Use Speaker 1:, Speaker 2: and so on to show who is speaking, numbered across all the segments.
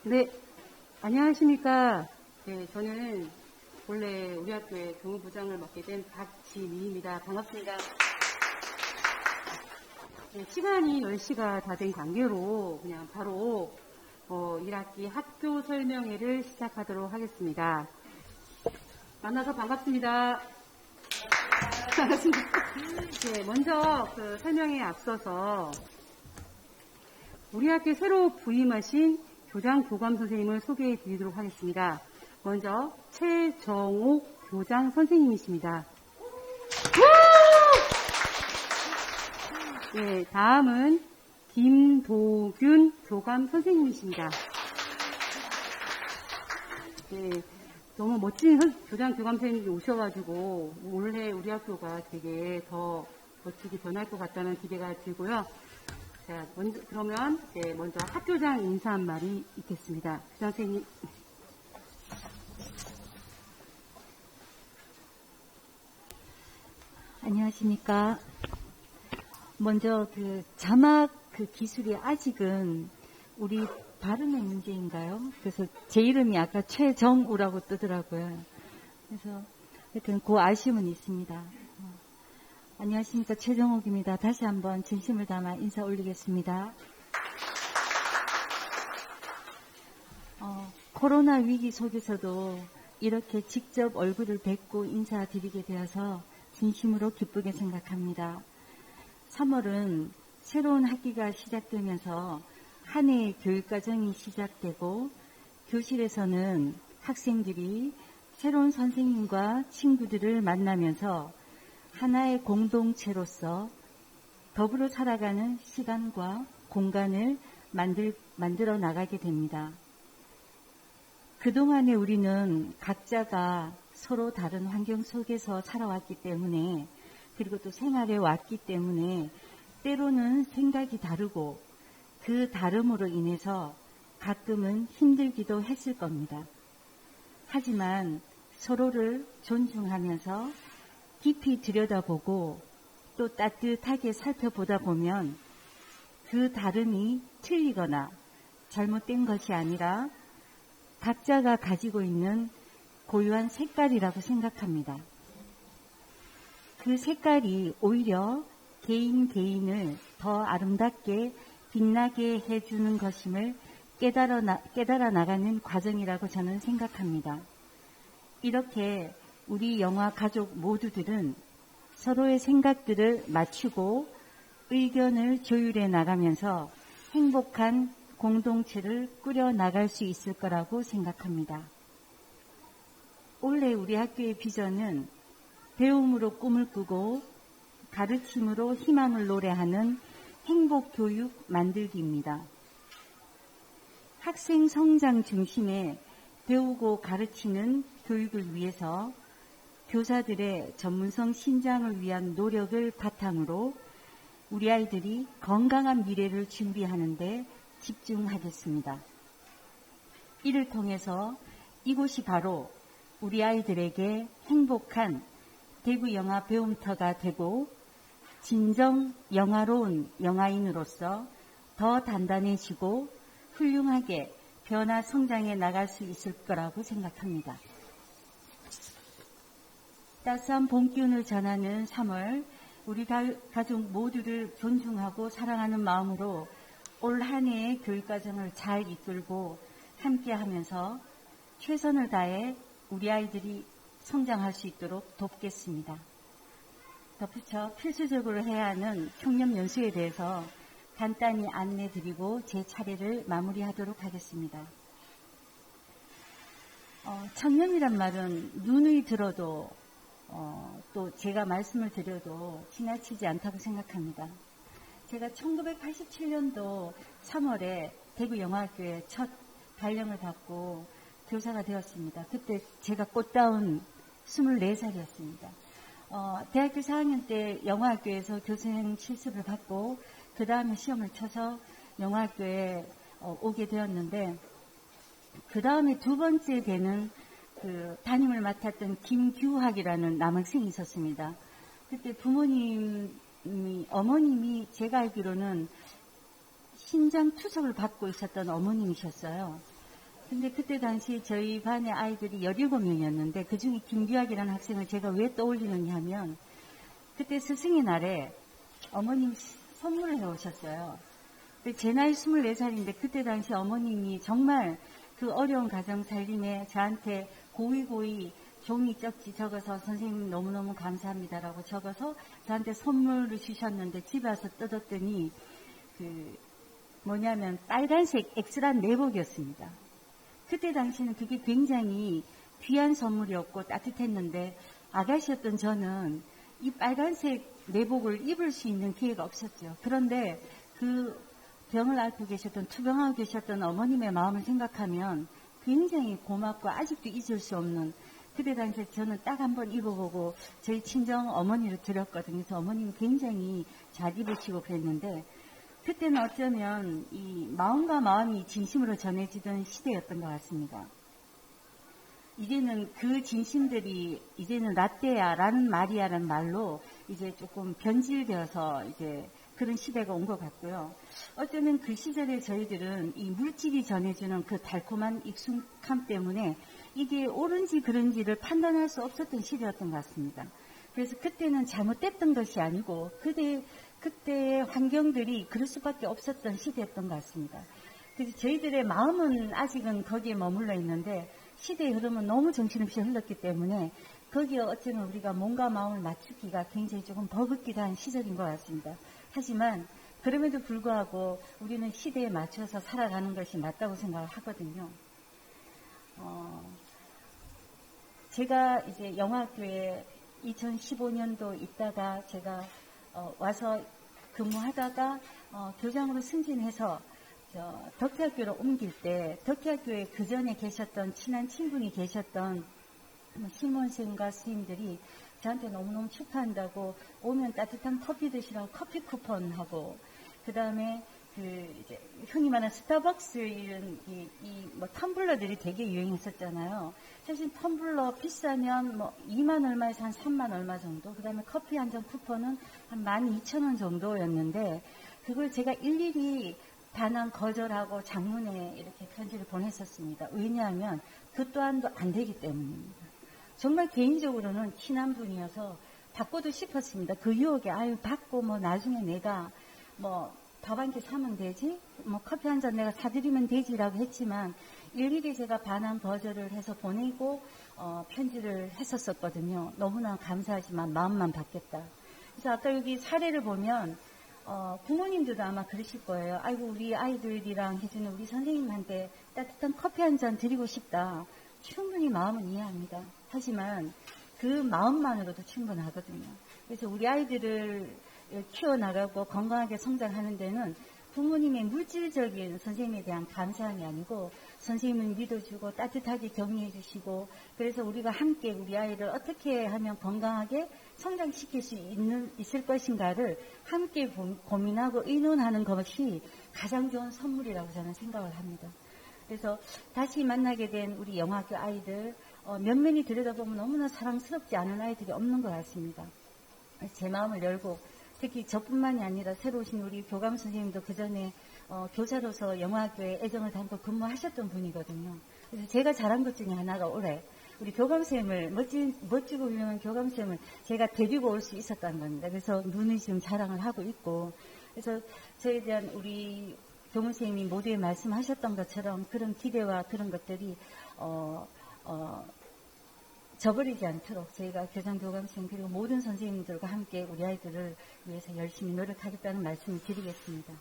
Speaker 1: 네, 안녕하십니까. 네, 저는 원래 우리 학교의 교무부장을 맡게 된 박지민입니다. 반갑습니다. 네, 시간이 10시가 다 된 관계로 그냥 바로 1학기 학교 설명회를 시작하도록 하겠습니다. 만나서 반갑습니다. 반갑습니다. 네, 먼저 그 설명에 앞서서 우리 학교에 새로 부임하신 교장 교감 선생님을 소개해 드리도록 하겠습니다. 먼저 최정옥 교장 선생님이십니다. 네, 다음은 김도균 교감 선생님이십니다. 네, 너무 멋진 교장 교감 선생님이 오셔가지고 올해 우리 학교가 되게 더 멋지게 변할 것 같다는 기대가 들고요. 자, 먼저 학교장 인사 한 말이 있겠습니다. 교장 선생님.
Speaker 2: 안녕하십니까. 먼저 자막 기술이 아직은 우리 발음의 문제인가요? 그래서 제 이름이 아까 최정우라고 뜨더라고요. 그래서 하여튼 그 아쉬움은 있습니다. 안녕하십니까. 최정욱입니다. 다시 한번 진심을 담아 인사 올리겠습니다. 코로나 위기 속에서도 이렇게 직접 얼굴을 뵙고 인사드리게 되어서 진심으로 기쁘게 생각합니다. 3월은 새로운 학기가 시작되면서 한 해의 교육과정이 시작되고 교실에서는 학생들이 새로운 선생님과 친구들을 만나면서 하나의 공동체로서 더불어 살아가는 시간과 공간을 만들어 나가게 됩니다. 그동안에 우리는 각자가 서로 다른 환경 속에서 살아왔기 때문에, 그리고 또 생활해 왔기 때문에 때로는 생각이 다르고 그 다름으로 인해서 가끔은 힘들기도 했을 겁니다. 하지만 서로를 존중하면서 깊이 들여다보고 또 따뜻하게 살펴보다 보면 그 다름이 틀리거나 잘못된 것이 아니라 각자가 가지고 있는 고유한 색깔이라고 생각합니다. 그 색깔이 오히려 개인을 더 아름답게 빛나게 해주는 것임을 깨달아 나가는 과정이라고 저는 생각합니다. 이렇게 우리 영화 가족 모두들은 서로의 생각들을 맞추고 의견을 조율해 나가면서 행복한 공동체를 꾸려 나갈 수 있을 거라고 생각합니다. 올해 우리 학교의 비전은 배움으로 꿈을 꾸고 가르침으로 희망을 노래하는 행복교육 만들기입니다. 학생 성장 중심의 배우고 가르치는 교육을 위해서 교사들의 전문성 신장을 위한 노력을 바탕으로 우리 아이들이 건강한 미래를 준비하는 데 집중하겠습니다. 이를 통해서 이곳이 바로 우리 아이들에게 행복한 대구 영화 배움터가 되고 진정 영화로운 영화인으로서 더 단단해지고 훌륭하게 변화 성장해 나갈 수 있을 거라고 생각합니다. 따스한 봄 기운을 전하는 3월, 우리 가족 모두를 존중하고 사랑하는 마음으로 올 한 해의 교육과정을 잘 이끌고 함께하면서 최선을 다해 우리 아이들이 성장할 수 있도록 돕겠습니다. 덧붙여 필수적으로 해야 하는 총념 연수에 대해서 간단히 안내드리고 제 차례를 마무리하도록 하겠습니다. 청렴이란 말은 누누이 들어도 또 제가 말씀을 드려도 지나치지 않다고 생각합니다. 제가 1987년도 3월에 대구영화학교에 첫 발령을 받고 교사가 되었습니다. 그때 제가 꽃다운 24살이었습니다. 대학교 4학년 때 영화학교에서 교수생 실습을 받고 그 다음에 시험을 쳐서 영화학교에 오게 되었는데, 그 다음에 두 번째 되는 담임을 맡았던 김규학이라는 남학생이 있었습니다. 그때 어머님이 제가 알기로는 신장 투석을 받고 있었던 어머님이셨어요. 근데 그때 당시 저희 반의 아이들이 17명이었는데 그중에 김규학이라는 학생을 제가 왜 떠올리느냐 하면 그때 스승의 날에 어머님 선물을 해오셨어요. 근데 제 나이 24살인데 그때 당시 어머님이 정말 그 어려운 가정 살림에 저한테 고이고이 종이 쪽지 적어서 선생님 너무너무 감사합니다라고 적어서 저한테 선물을 주셨는데 집에 와서 뜯었더니 뭐냐면 빨간색 엑스란 내복이었습니다. 그때 당시는 그게 굉장히 귀한 선물이었고 따뜻했는데 아가씨였던 저는 이 빨간색 내복을 입을 수 있는 기회가 없었죠. 그런데 그 병을 앓고 계셨던 투병하고 계셨던 어머님의 마음을 생각하면 굉장히 고맙고 아직도 잊을 수 없는 그때 당시에 저는 딱 한번 입어보고 저희 친정 어머니를 드렸거든요. 그래서 어머님이 굉장히 잘 입으시고 그랬는데 그때는 어쩌면 이 마음과 마음이 진심으로 전해지던 시대였던 것 같습니다. 이제는 그 진심들이 이제는 라떼야라는 말이야라는 말로 이제 조금 변질되어서 이제 그런 시대가 온 것 같고요. 어쩌면 그 시절에 저희들은 이 물질이 전해주는 그 달콤한 익숙함 때문에 이게 옳은지 그른지를 판단할 수 없었던 시대였던 것 같습니다. 그래서 그때는 잘못됐던 것이 아니고 그때의 환경들이 그럴 수밖에 없었던 시대였던 것 같습니다. 그래서 저희들의 마음은 아직은 거기에 머물러 있는데 시대의 흐름은 너무 정신없이 흘렀기 때문에 거기에 어쩌면 우리가 몸과 마음을 맞추기가 굉장히 조금 버겁기도 한 시절인 것 같습니다. 하지만 그럼에도 불구하고 우리는 시대에 맞춰서 살아가는 것이 맞다고 생각을 하거든요. 제가 이제 영화학교에 2015년도 있다가 제가 와서 근무하다가 교장으로 승진해서 덕혜학교로 옮길 때 덕혜학교에 그 전에 계셨던 친한 친분이 계셨던 신문생과 스님들이 저한테 너무너무 축하한다고 오면 따뜻한 커피 드시라고 커피 쿠폰하고 그 다음에 이제 흔히 말하는 스타벅스 이런 뭐 텀블러들이 되게 유행했었잖아요. 사실 텀블러 비싸면 뭐 2만 얼마에서 한 3만 얼마 정도. 그 다음에 커피 한 잔 쿠폰은 한 12,000원 정도였는데 그걸 제가 일일이 반환 거절하고 장문에 이렇게 편지를 보냈었습니다. 왜냐하면 그 또한도 안 되기 때문입니다. 정말 개인적으로는 친한 분이어서 받고도 싶었습니다. 그 유혹에 받고 뭐 나중에 내가 뭐 밥 한 끼 사면 되지? 뭐 커피 한 잔 내가 사드리면 되지라고 했지만 일일이 제가 반환 거절을 해서 보내고 편지를 했었거든요. 너무나 감사하지만 마음만 받겠다. 그래서 아까 여기 사례를 보면 부모님들도 아마 그러실 거예요. 아이고 우리 아이들이랑 해주는 우리 선생님한테 따뜻한 커피 한 잔 드리고 싶다. 충분히 마음은 이해합니다. 하지만 그 마음만으로도 충분하거든요. 그래서 우리 아이들을 키워나가고 건강하게 성장하는 데는 부모님의 물질적인 선생님에 대한 감사함이 아니고 선생님을 믿어주고 따뜻하게 격려해 주시고 그래서 우리가 함께 우리 아이를 어떻게 하면 건강하게 성장시킬 수 있을 것인가를 함께 고민하고 의논하는 것이 가장 좋은 선물이라고 저는 생각을 합니다. 그래서 다시 만나게 된 우리 영화학교 아이들 면면이 들여다보면 너무나 사랑스럽지 않은 아이들이 없는 것 같습니다. 제 마음을 열고 특히 저뿐만이 아니라 새로 오신 우리 교감 선생님도 그 전에 교사로서 영화학교에 애정을 담고 근무하셨던 분이거든요. 그래서 제가 잘한 것 중에 하나가 올해 우리 교감 선생님을 멋지고 유명한 교감 선생님을 제가 데리고 올 수 있었다는 겁니다. 그래서 눈이 지금 자랑을 하고 있고 그래서 저에 대한 우리 교무 선생님이 모두에 말씀하셨던 것처럼 그런 기대와 그런 것들이 저버리지 않도록 저희가 교장교감선생님 그리고 모든 선생님들과 함께 우리 아이들을 위해서 열심히 노력하겠다는 말씀을 드리겠습니다.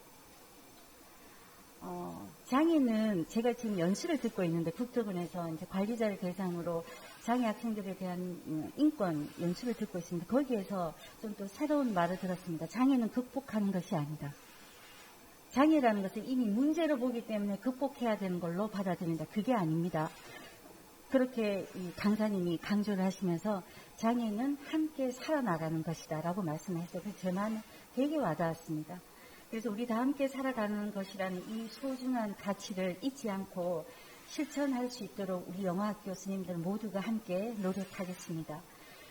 Speaker 2: 장애는 제가 지금 연수를 듣고 있는데 국토군에서 이제 관리자를 대상으로 장애 학생들에 대한 인권 연수를 듣고 있습니다. 거기에서 좀 또 새로운 말을 들었습니다. 장애는 극복하는 것이 아니다. 장애라는 것을 이미 문제로 보기 때문에 극복해야 되는 걸로 받아들인다. 그게 아닙니다. 그렇게 강사님이 강조를 하시면서 장애는 함께 살아나가는 것이다 라고 말씀하셨어요. 그래서 제 마음에 되게 와닿았습니다. 그래서 우리 다 함께 살아가는 것이라는 이 소중한 가치를 잊지 않고 실천할 수 있도록 우리 영화학교 스님들 모두가 함께 노력하겠습니다.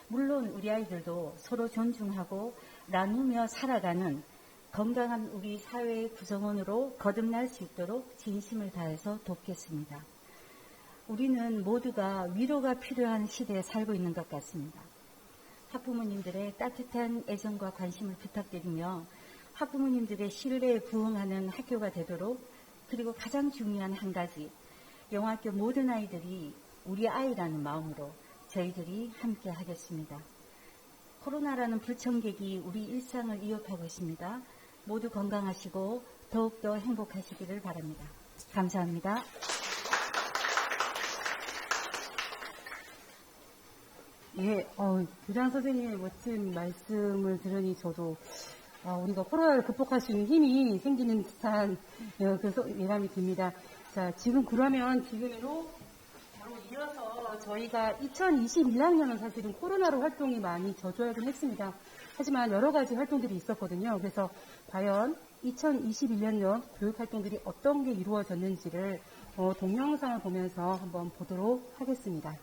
Speaker 2: 물론 우리 아이들도 서로 존중하고 나누며 살아가는 건강한 우리 사회의 구성원으로 거듭날 수 있도록 진심을 다해서 돕겠습니다. 우리는 모두가 위로가 필요한 시대에 살고 있는 것 같습니다. 학부모님들의 따뜻한 애정과 관심을 부탁드리며 학부모님들의 신뢰에 부응하는 학교가 되도록, 그리고 가장 중요한 한 가지, 영화학교 모든 아이들이 우리 아이라는 마음으로 저희들이 함께 하겠습니다. 코로나라는 불청객이 우리 일상을 위협하고 있습니다. 모두 건강하시고 더욱더 행복하시기를 바랍니다. 감사합니다.
Speaker 1: 예, 교장 선생님의 멋진 말씀을 들으니 저도 우리가 코로나를 극복할 수 있는 힘이 생기는 듯한 예감이 듭니다. 자, 지금 그러면 지금으로 바로 이어서 저희가 2021학년은 사실은 코로나로 활동이 많이 저조하긴 했습니다. 하지만 여러 가지 활동들이 있었거든요. 그래서 과연 2021학년 교육활동들이 어떤 게 이루어졌는지를 동영상을 보면서 한번 보도록 하겠습니다.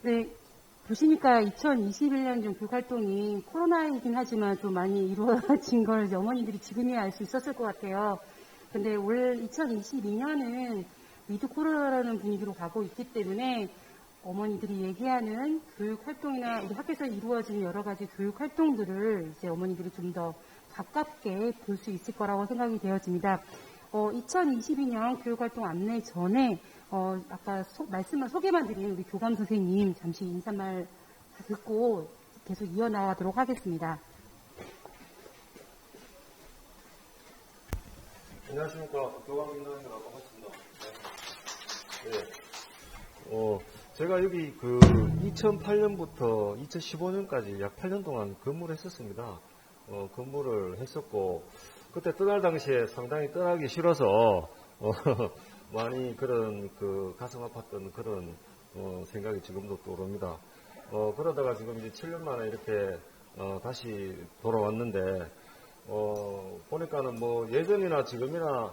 Speaker 1: 네, 보시니까 2021년 좀 교육활동이 코로나이긴 하지만 좀 많이 이루어진 걸 어머니들이 지금이야 알 수 있었을 것 같아요. 근데 올 2022년은 위드 코로나라는 분위기로 가고 있기 때문에 어머니들이 얘기하는 교육활동이나 우리 학교에서 이루어지는 여러 가지 교육활동들을 이제 어머니들이 좀 더 가깝게 볼 수 있을 거라고 생각이 되어집니다. 2022년 교육활동 안내 전에 아까 말씀만 소개만 드린 우리 교감 선생님 잠시 인사말 듣고 계속 이어나가도록 하겠습니다.
Speaker 3: 안녕하십니까. 교감인단이라고 하겠습니다. 네. 제가 여기 2008년부터 2015년까지 약 8년 동안 근무를 했었습니다. 근무를 했었고, 그때 떠날 당시에 상당히 떠나기 싫어서, 많이 그런 가슴 아팠던 그런 생각이 지금도 떠오릅니다. 그러다가 지금 이제 7년 만에 이렇게 다시 돌아왔는데 보니까는 뭐 예전이나 지금이나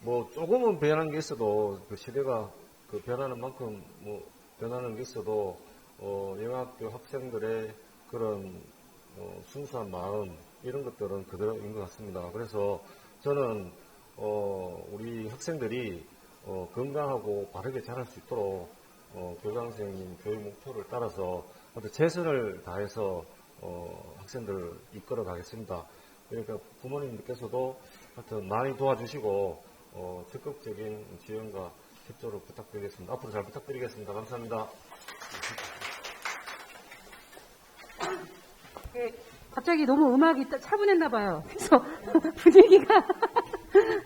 Speaker 3: 뭐 조금은 변한 게 있어도 그 시대가 변하는 만큼 뭐 변하는 게 있어도 영학교 학생들의 그런 순수한 마음 이런 것들은 그대로인 것 같습니다. 그래서 저는 우리 학생들이 건강하고 바르게 자랄 수 있도록 교장 선생님 교육 목표를 따라서 최선을 다해서 학생들을 이끌어 가겠습니다. 그러니까 부모님들께서도 하여튼 많이 도와주시고 적극적인 지원과 협조를 부탁드리겠습니다. 앞으로 잘 부탁드리겠습니다. 감사합니다.
Speaker 1: 네, 갑자기 너무 음악이 차분했나 봐요. 그래서 분위기가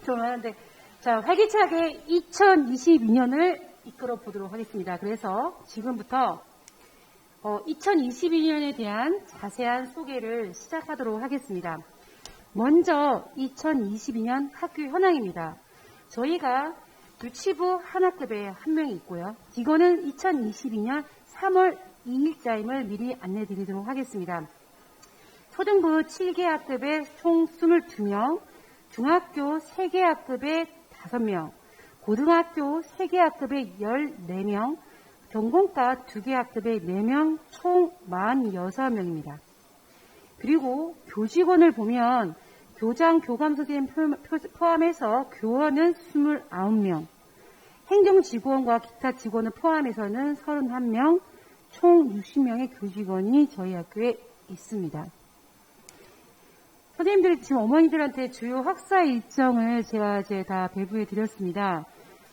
Speaker 1: 좀 하는데 자, 활기차게 2022년을 이끌어 보도록 하겠습니다. 그래서 지금부터 2022년에 대한 자세한 소개를 시작하도록 하겠습니다. 먼저 2022년 학교 현황입니다. 저희가 유치부 하나급에 한 명이 있고요. 이거는 2022년 3월 2일자임을 미리 안내드리도록 하겠습니다. 초등부 7개 학급에 총 22명, 중학교 3개 학급에 5명, 고등학교 3개 학급에 14명, 전공과 2개 학급에 4명, 총 46명입니다. 그리고 교직원을 보면 교장, 교감 선생님 포함해서 교원은 29명, 행정직원과 기타 직원을 포함해서는 31명, 총 60명의 교직원이 저희 학교에 있습니다. 선생님들이 지금 어머니들한테 주요 학사 일정을 제가 이제 다 배부해 드렸습니다.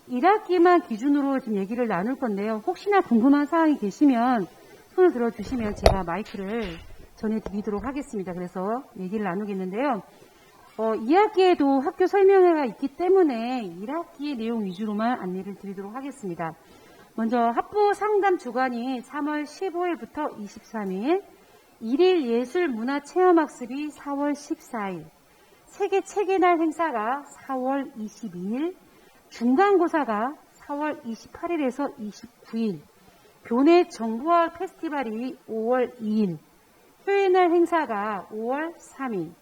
Speaker 1: 1학기만 기준으로 지금 얘기를 나눌 건데요. 혹시나 궁금한 사항이 계시면 손을 들어주시면 제가 마이크를 전해드리도록 하겠습니다. 그래서 얘기를 나누겠는데요. 2학기에도 학교 설명회가 있기 때문에 1학기의 내용 위주로만 안내를 드리도록 하겠습니다. 먼저 학부 상담 주간이 3월 15일부터 23일, 1일 예술문화체험학습이 4월 14일, 세계 책의 날 행사가 4월 22일, 중간고사가 4월 28일에서 29일, 교내 정보화 페스티벌이 5월 2일, 효의날 행사가 5월 3일,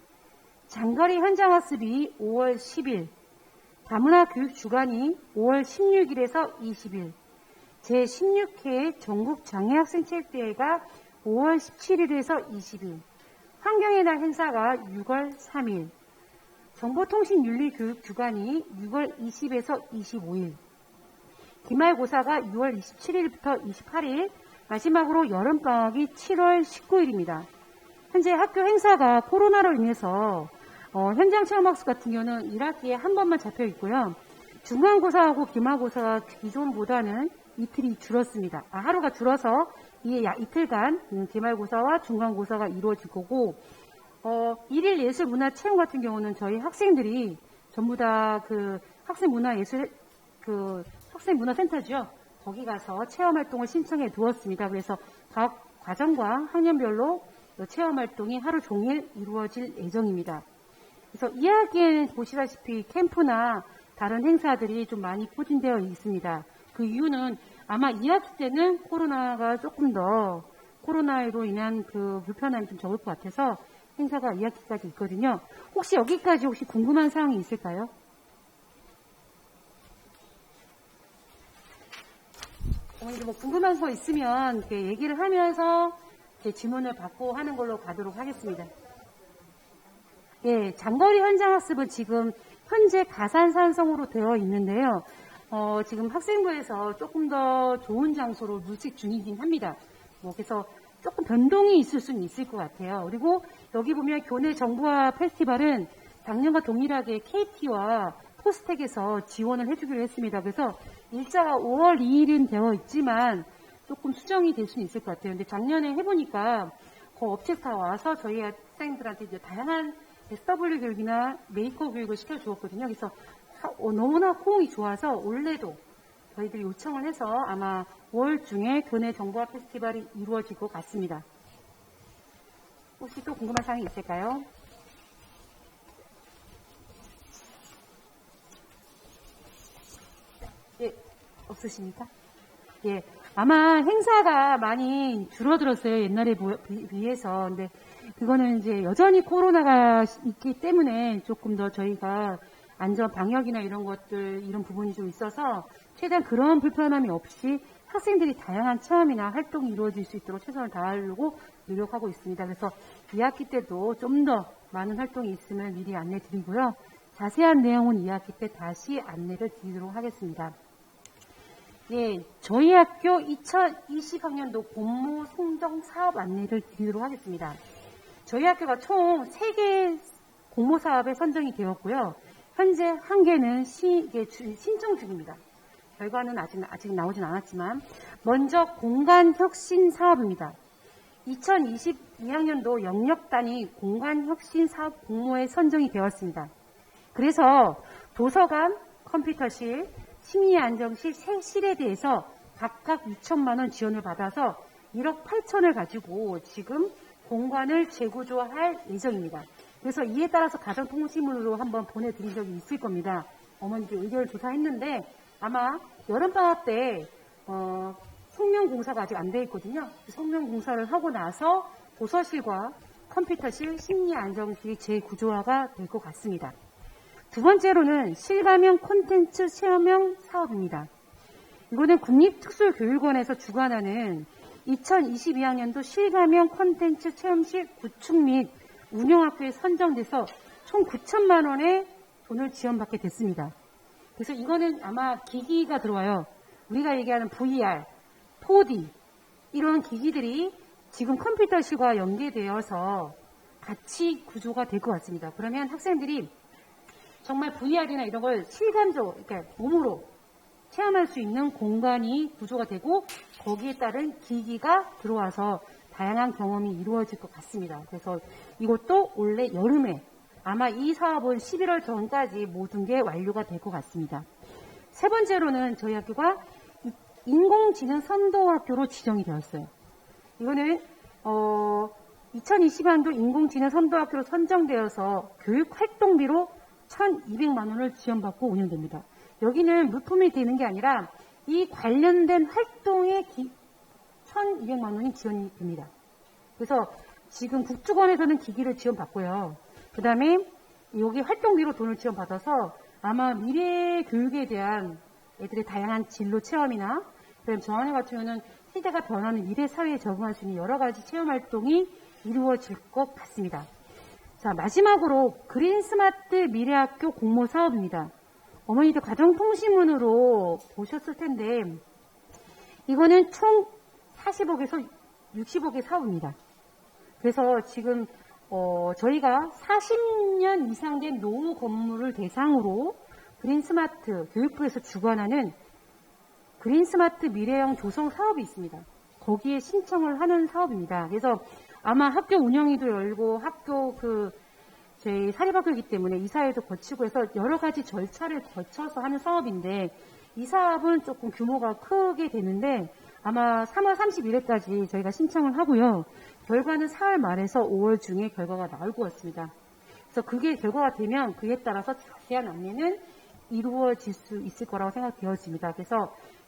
Speaker 1: 장거리 현장학습이 5월 10일, 다문화 교육주간이 5월 16일에서 20일, 제16회 전국장애학생체육대회가 5월 17일에서 20일, 환경의 날 행사가 6월 3일, 정보통신윤리교육주간이 6월 20에서 25일, 기말고사가 6월 27일부터 28일, 마지막으로 여름방학이 7월 19일입니다. 현재 학교 행사가 코로나로 인해서 현장체험학습 같은 경우는 1학기에 한 번만 잡혀 있고요. 중간고사하고 기말고사가 기존보다는 이틀이 줄었습니다. 하루가 줄어서 이틀간 기말고사와 중간고사가 이루어질 거고, 1일 예술문화체험 같은 경우는 저희 학생들이 전부 다 학생문화센터죠. 거기 가서 체험활동을 신청해 두었습니다. 그래서 각 과정과 학년별로 체험활동이 하루 종일 이루어질 예정입니다. 그래서 2학기에는 보시다시피 캠프나 다른 행사들이 좀 많이 포진되어 있습니다. 그 이유는 아마 2학기 때는 코로나가 조금 더 코로나로 인한 그 불편함이 좀 적을 것 같아서 행사가 2학기까지 있거든요. 혹시 여기까지 궁금한 사항이 있을까요? 어머니들 뭐 궁금한 거 있으면 이렇게 얘기를 하면서 이렇게 질문을 받고 하는 걸로 가도록 하겠습니다. 예, 장거리 현장학습은 지금 현재 가산산성으로 되어 있는데요. 지금 학생부에서 조금 더 좋은 장소로 물색 중이긴 합니다. 그래서 조금 변동이 있을 수는 있을 것 같아요. 그리고 여기 보면 교내 정부화 페스티벌은 작년과 동일하게 KT와 포스텍에서 지원을 해주기로 했습니다. 그래서 일자가 5월 2일은 되어 있지만 조금 수정이 될 수는 있을 것 같아요. 근데 작년에 해보니까 그 업체사 와서 저희 학생들한테 이제 다양한 SW 교육이나 메이커 교육을 시켜주었거든요. 그래서 너무나 호응이 좋아서 올해도 저희들이 요청을 해서 아마 5월 중에 교내 정보화 페스티벌이 이루어질 것 같습니다. 혹시 또 궁금한 사항이 있을까요? 예, 없으십니까? 예, 아마 행사가 많이 줄어들었어요. 옛날에 비해서. 근데 그거는 이제 여전히 코로나가 있기 때문에 조금 더 저희가 안전 방역이나 이런 것들, 이런 부분이 좀 있어서 최대한 그런 불편함이 없이 학생들이 다양한 체험이나 활동이 이루어질 수 있도록 최선을 다하려고 노력하고 있습니다. 그래서 2학기 때도 좀 더 많은 활동이 있으면 미리 안내 드리고요. 자세한 내용은 2학기 때 다시 안내를 드리도록 하겠습니다. 예, 저희 학교 2020학년도 공모 송정 사업 안내를 드리도록 하겠습니다. 저희 학교가 총 3개 공모 사업에 선정이 되었고요. 현재 1개는 신청 중입니다. 결과는 아직 나오진 않았지만 먼저 공간혁신 사업입니다. 2022학년도 영역단위 공간혁신 사업 공모에 선정이 되었습니다. 그래서 도서관, 컴퓨터실, 심리안정실 3실에 대해서 각각 6천만 원 지원을 받아서 1억 8천을 가지고 지금 공간을 재구조할 예정입니다. 그래서 이에 따라서 가정통신문으로 한번 보내드린 적이 있을 겁니다. 어머니들 의견을 조사했는데 아마 여름방학 때 성명공사가 아직 안 돼 있거든요. 성명공사를 하고 나서 도서실과 컴퓨터실, 심리안정실이 재구조화가 될 것 같습니다. 두 번째로는 실감형 콘텐츠 체험형 사업입니다. 이거는 국립특수교육원에서 주관하는 2022학년도 실감형 콘텐츠 체험실 구축 및 운영학교에 선정돼서 총 9천만 원의 돈을 지원받게 됐습니다. 그래서 이거는 아마 기기가 들어와요. 우리가 얘기하는 VR, 4D 이런 기기들이 지금 컴퓨터실과 연계되어서 같이 구조가 될 것 같습니다. 그러면 학생들이 정말 VR이나 이런 걸 실감적으로, 그러니까 몸으로 체험할 수 있는 공간이 구조가 되고 거기에 따른 기기가 들어와서 다양한 경험이 이루어질 것 같습니다. 그래서 이것도 올해 여름에 아마 이 사업은 11월 전까지 모든 게 완료가 될 것 같습니다. 세 번째로는 저희 학교가 인공지능 선도학교로 지정이 되었어요. 이거는 2020학년도 인공지능 선도학교로 선정되어서 교육활동비로 1,200만 원을 지원받고 운영됩니다. 여기는 물품이 되는 게 아니라 이 관련된 활동에 1,200만 원이 지원이 됩니다. 그래서 지금 국주관에서는 기기를 지원받고요. 그 다음에 여기 활동비로 돈을 지원받아서 아마 미래 교육에 대한 애들의 다양한 진로 체험이나 그다음에 저 안에 같은 경우는 시대가 변하는 미래 사회에 적응할 수 있는 여러 가지 체험 활동이 이루어질 것 같습니다. 자, 마지막으로 그린스마트 미래학교 공모 사업입니다. 어머니들 가정통신문으로 보셨을 텐데 이거는 총 40억에서 60억의 사업입니다. 그래서 지금 저희가 40년 이상 된 노후 건물을 대상으로 그린스마트 교육부에서 주관하는 그린스마트 미래형 조성 사업이 있습니다. 거기에 신청을 하는 사업입니다. 그래서 아마 학교 운영위도 열고 학교 저희 사립학교이기 때문에 이사회도 거치고 해서 여러 가지 절차를 거쳐서 하는 사업인데 이 사업은 조금 규모가 크게 되는데 아마 3월 31일까지 저희가 신청을 하고요. 결과는 4월 말에서 5월 중에 결과가 나올 것 같습니다. 그래서 그게 결과가 되면 그에 따라서 자세한 안내는 이루어질 수 있을 거라고 생각되어집니다. 그래서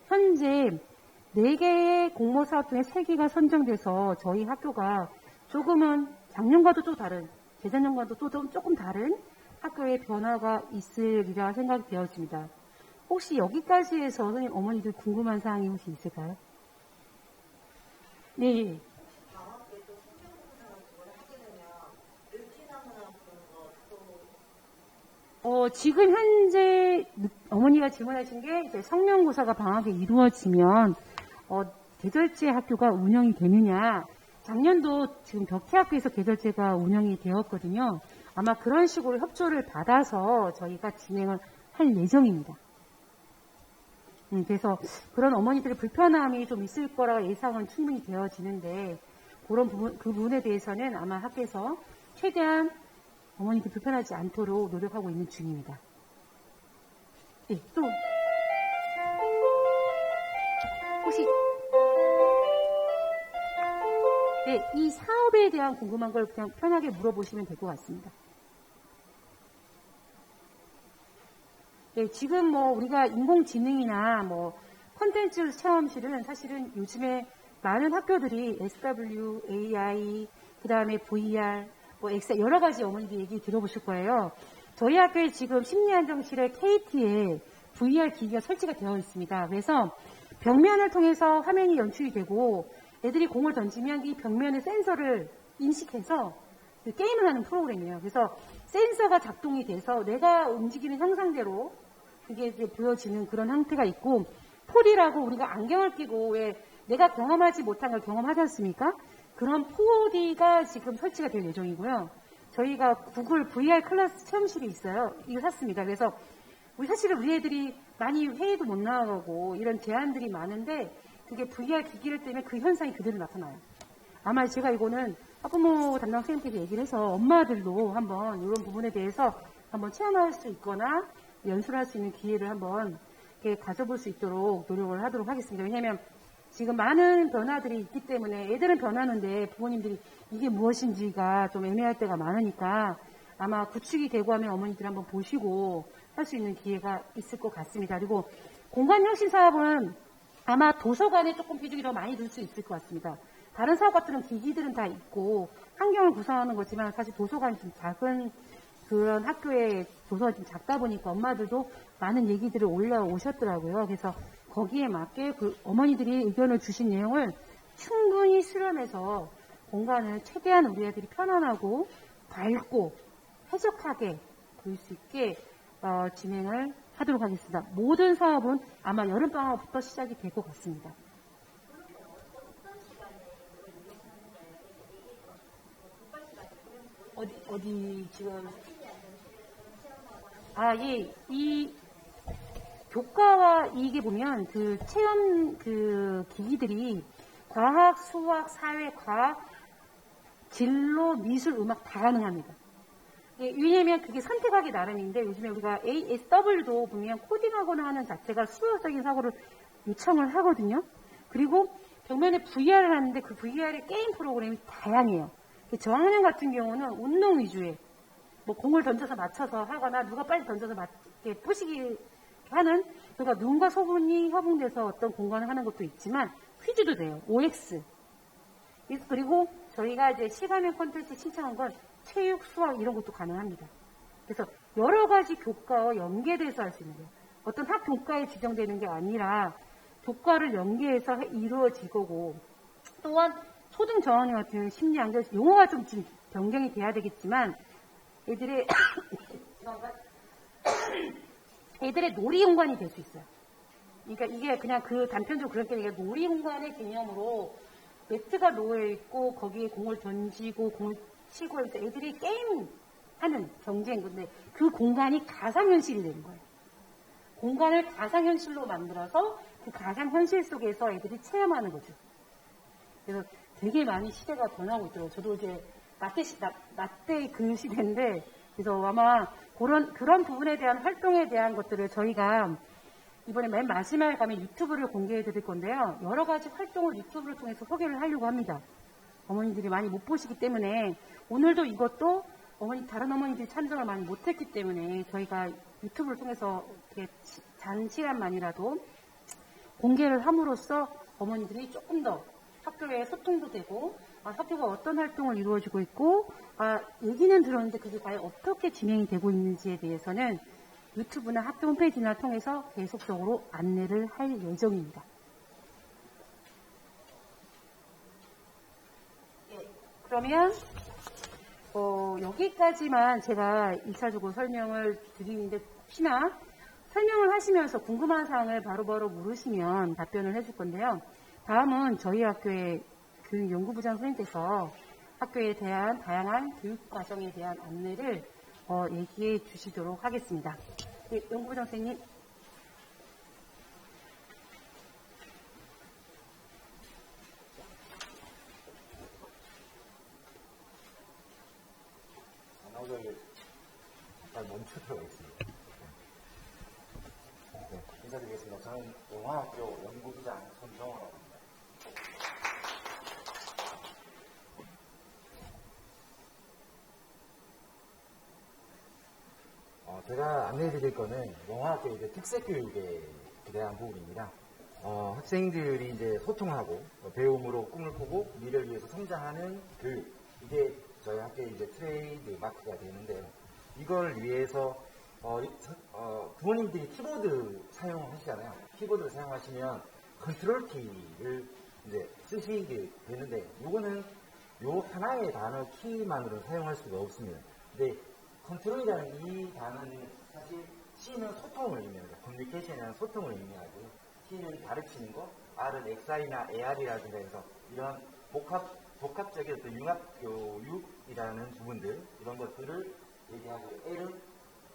Speaker 1: 현재 4개의 공모 사업 중에 3개가 선정돼서 저희 학교가 조금은 작년과도 또 다른, 재작년과도 또 조금 다른 학교의 변화가 있으리라 생각되어집니다. 혹시 여기까지 해서 선생님 어머니들 궁금한 사항이 혹시 있을까요? 네. 지금 현재 어머니가 질문하신 게 이제 성명고사가 방학에 이루어지면 계절제 학교가 운영이 되느냐. 작년도 지금 덕혜학교에서 계절제가 운영이 되었거든요. 아마 그런 식으로 협조를 받아서 저희가 진행을 할 예정입니다. 그래서 그런 어머니들의 불편함이 좀 있을 거라 예상은 충분히 되어지는데 그런 부분, 그 부분에 대해서는 아마 학교에서 최대한 어머니들 불편하지 않도록 노력하고 있는 중입니다. 네, 또 혹시 네, 이 사업에 대한 궁금한 걸 그냥 편하게 물어보시면 될 것 같습니다. 네, 지금 뭐 우리가 인공지능이나 뭐 콘텐츠 체험실은 사실은 요즘에 많은 학교들이 SW, AI, 그 다음에 VR, 뭐 엑셀 여러 가지 어머니들 얘기 들어보실 거예요. 저희 학교에 지금 심리안정실에 KT에 VR 기기가 설치가 되어 있습니다. 그래서 벽면을 통해서 화면이 연출이 되고 애들이 공을 던지면 이 벽면의 센서를 인식해서 게임을 하는 프로그램이에요. 그래서 센서가 작동이 돼서 내가 움직이는 형상대로 그게 이제 보여지는 그런 형태가 있고 4D라고 우리가 안경을 끼고 왜 내가 경험하지 못한 걸 경험하지 않습니까? 그런 4D가 지금 설치가 될 예정이고요. 저희가 구글 VR 클래스 체험실이 있어요. 이거 샀습니다. 그래서 사실은 우리 애들이 많이 회의도 못 나가고 이런 제한들이 많은데 그게 VR 기기를 때문에 그 현상이 그대로 나타나요. 아마 제가 이거는 학부모 담당 선생님께서 얘기를 해서 엄마들도 한번 이런 부분에 대해서 한번 체험할 수 있거나 연수를 할 수 있는 기회를 한번 가져볼 수 있도록 노력을 하도록 하겠습니다. 왜냐하면 지금 많은 변화들이 있기 때문에 애들은 변하는데 부모님들이 이게 무엇인지가 좀 애매할 때가 많으니까 아마 구축이 되고 하면 어머니들 한번 보시고 할 수 있는 기회가 있을 것 같습니다. 그리고 공간혁신 사업은 아마 도서관에 조금 비중이 더 많이 들 수 있을 것 같습니다. 다른 사업 같은 기기들은 다 있고 환경을 구성하는 거지만 사실 도서관이 좀 작은 그런 학교의 도서관이 좀 작다 보니까 엄마들도 많은 얘기들을 올라오셨더라고요. 그래서 거기에 맞게 그 어머니들이 의견을 주신 내용을 충분히 수렴해서 공간을 최대한 우리 애들이 편안하고 밝고 쾌적하게 보일 수 있게 진행을 하도록 하겠습니다. 모든 사업은 아마 여름방학부터 시작이 될 것 같습니다. 어디 지금 예, 이 교과와 이게 보면 그 체험 그 기기들이 과학, 수학, 사회, 과학, 진로, 미술, 음악 다 가능합니다. 예, 왜냐면 그게 선택하기 나름인데 요즘에 우리가 ASW도 보면 코딩하거나 하는 자체가 수학적인 사고를 요청을 하거든요. 그리고 벽면에 VR을 하는데 그 VR의 게임 프로그램이 다양해요. 저학년 같은 경우는 운동 위주의 뭐 공을 던져서 맞춰서 하거나 누가 빨리 던져서 부시기 하는 그러니까 눈과 소문이 협응돼서 어떤 공간을 하는 것도 있지만 퀴즈도 돼요. OX 그리고 저희가 이제 시가면 콘텐츠 신청한 건 체육, 수학 이런 것도 가능합니다. 그래서 여러 가지 교과와 연계돼서 할 수 있는 거예요. 어떤 학 교과에 지정되는 게 아니라 교과를 연계해서 이루어질 거고 또한 초등 저학년 같은 심리 안정 용어가 좀 지금 변경이 돼야 되겠지만 애들의 놀이 공간이 될 수 있어요. 그러니까 이게 그냥 그 단편적으로 그런 게 아니라 놀이 공간의 개념으로 매트가 놓여 있고 거기에 공을 던지고 공을 치고 해서 애들이 게임하는 경쟁 건데 그 공간이 가상현실이 되는 거예요. 공간을 가상현실로 만들어서 그 가상현실 속에서 애들이 체험하는 거죠. 그래서 되게 많이 시대가 변하고 있더라고요. 저도 이제 라떼 그 시대인데 그래서 아마 그런 부분에 대한 활동에 대한 것들을 저희가 이번에 맨 마지막에 가면 유튜브를 공개해 드릴 건데요. 여러 가지 활동을 유튜브를 통해서 소개를 하려고 합니다. 어머니들이 많이 못 보시기 때문에 오늘도 이것도 다른 어머니들이 참석을 많이 못했기 때문에 저희가 유튜브를 통해서 이렇게 단시간만이라도 공개를 함으로써 어머니들이 조금 더 학교에 소통도 되고 학교가 어떤 활동을 이루어지고 있고 얘기는 들었는데 그게 과연 어떻게 진행이 되고 있는지에 대해서는 유튜브나 학교 홈페이지나 통해서 계속적으로 안내를 할 예정입니다. 그러면 여기까지만 제가 1차적으로 설명을 드리는데 혹시나 설명을 하시면서 궁금한 사항을 바로바로 물으시면 답변을 해줄 건데요. 다음은 저희 학교의 교육연구부장 선생님께서 학교에 대한 다양한 교육 과정에 대한 안내를 얘기해 주시도록 하겠습니다. 네, 연구부장 선생님.
Speaker 4: 잠깐 멈추도록 하겠습니다. 네, 인사드리겠습니다. 저는 영화학교 연구부장 손정호라고 합니다. 제가 안내해드릴 거는 영화학교 이제 특색교육에 대한 부분입니다. 학생들이 이제 소통하고 배움으로 꿈을 꾸고 미래를 위해서 성장하는 교육, 이게 저희 학교의 이제 트레이드 마크가 되는데요. 이걸 위해서 부모님들이 키보드 사용하시잖아요. 키보드를 사용하시면 컨트롤 키를 이제 쓰시게 되는데, 이거는 요 하나의 단어 키만으로 사용할 수가 없습니다. 근데 컨트롤이라는 이 단어는 사실 C는 소통을 의미합니다. 커뮤니케이션이라는 소통을 의미하고, T는 가르치는 것, R은 XI나 AR이라든가 해서 이런 복합적인 어떤 융합교육이라는 부분들, 이런 것들을 얘기하고, L은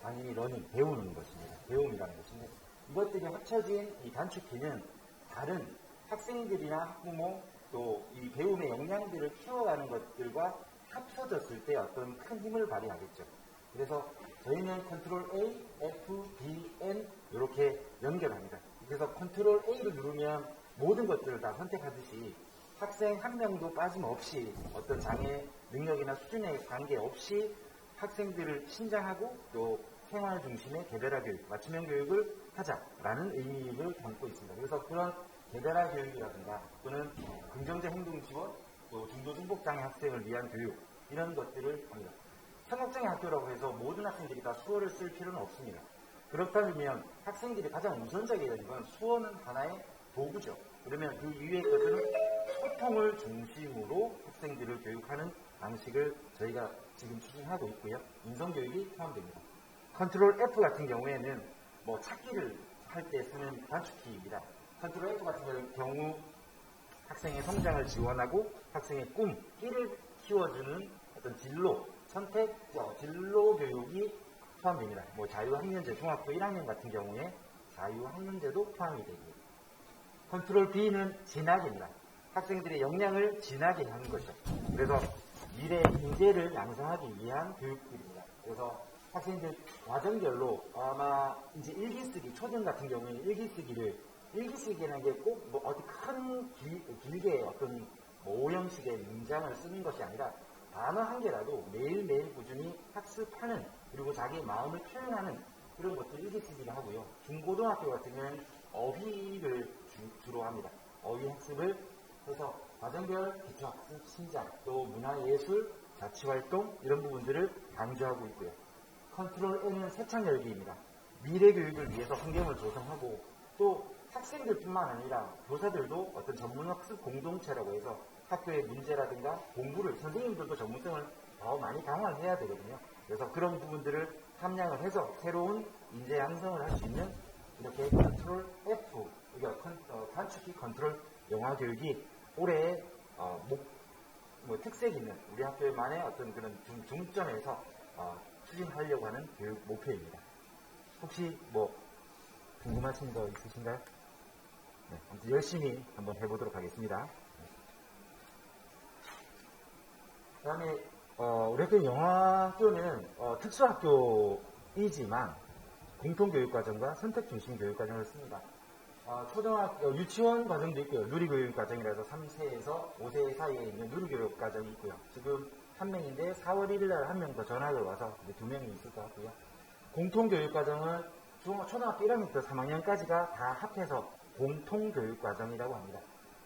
Speaker 4: 당연히 러닝, 배우는 것입니다. 배움이라는 것인데, 이것들이 합쳐진 이 단축키는 다른 학생들이나 학부모, 또 이 배움의 역량들을 키워가는 것들과 합쳐졌을 때 어떤 큰 힘을 발휘하겠죠. 그래서 저희는 컨트롤 A, F, B, N 이렇게 연결합니다. 그래서 컨트롤 A를 누르면 모든 것들을 다 선택하듯이 학생 한 명도 빠짐없이 어떤 장애 능력이나 수준에 관계없이 학생들을 신장하고 또 생활 중심의 개별화 교육, 맞춤형 교육을 하자라는 의미를 담고 있습니다. 그래서 그런 개별화 교육이라든가 또는 긍정적 행동 지원, 또 중도 중복장애 학생을 위한 교육, 이런 것들을 합니다. 청각장애 학교라고 해서 모든 학생들이 다 수어를 쓸 필요는 없습니다. 그렇다면 학생들이 가장 우선적이어야 되는 건 수어는 하나의 도구죠. 그러면 그 이외의 것들은 소통을 중심으로 학생들을 교육하는 방식을 저희가 지금 추진하고 있고요. 인성교육이 포함됩니다. 컨트롤 F 같은 경우에는 뭐 찾기를 할 때 쓰는 단축키입니다. 컨트롤 F 같은 경우 학생의 성장을 지원하고 학생의 꿈, 끼를 키워주는 어떤 진로, 선택, 진로 교육이 포함됩니다. 뭐 자유학년제, 중학교 1학년 같은 경우에 자유학년제도 포함이 되고요. 컨트롤 B는 진학입니다. 학생들의 역량을 진하게 하는 거죠. 그래서 미래 인재를 양성하기 위한 교육들입니다. 그래서 학생들 과정별로 아마 이제 일기쓰기, 초등 같은 경우에 일기쓰기라는 게 꼭 뭐 어디 큰 길게 어떤 뭐 오형식의 문장을 쓰는 것이 아니라 단어 한 개라도 매일매일 꾸준히 학습하는, 그리고 자기의 마음을 표현하는 그런 것들 일기쓰기를 하고요. 중고등학교 같은 경우는 어휘를 주로 합니다. 어휘 학습을 해서 과정별 기초학습, 신장, 또 문화예술, 자치활동 이런 부분들을 강조하고 있고요. 컨트롤 N은 세창열기입니다. 미래교육을 위해서 환경을 조성하고, 또 학생들뿐만 아니라 교사들도 어떤 전문학습 공동체라고 해서 학교의 문제라든가 공부를, 선생님들도 전문성을 더 많이 강화해야 되거든요. 그래서 그런 부분들을 함량을 해서 새로운 인재 양성을 할 수 있는 이렇게 컨트롤 F, 단축키 컨트롤 영화 교육이 올해의 특색 있는 우리 학교만의 어떤 그런 중점에서 추진하려고 하는 교육 목표입니다. 혹시 뭐 궁금하신 거 있으신가요? 네, 아무튼 열심히 한번 해보도록 하겠습니다. 그 다음에 우리 학교 영화학교는 특수학교이지만 공통교육과정과 선택중심 교육과정을 씁니다. 유치원 과정도 있고요. 누리교육과정이라서 3세에서 5세 사이에 있는 누리교육과정이 있고요. 지금 한 명인데 4월 1일 날 한 명 더 전학을 와서 이제 2명이 있을 것 같고요. 공통교육과정은 초등학교 1학년부터 3학년까지가 다 합해서 공통교육과정이라고 합니다.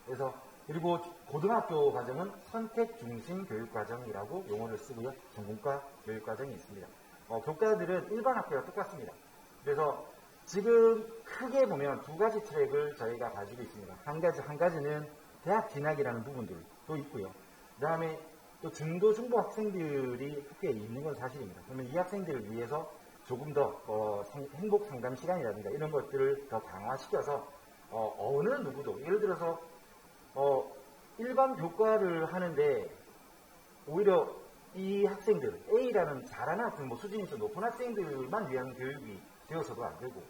Speaker 4: 그래서 그리고 고등학교 과정은 선택중심 교육과정이라고 용어를 쓰고요. 전공과 교육과정이 있습니다. 교과들은 일반 학교와 똑같습니다. 그래서 지금 크게 보면 두 가지 트랙을 저희가 가지고 있습니다. 한 가지는 대학 진학이라는 부분들도 있고요. 그 다음에 또 중도, 중부 학생들이 학교에 있는 건 사실입니다. 그러면 이 학생들을 위해서 조금 더 행복 상담 시간이라든가 이런 것들을 더 강화시켜서 어느 누구도 예를 들어서 일반 교과를 하는데 오히려 이 학생들 A라는 잘하는 학생, 뭐 수준이 좀 높은 학생들만 위한 교육이 되어서도 안 되고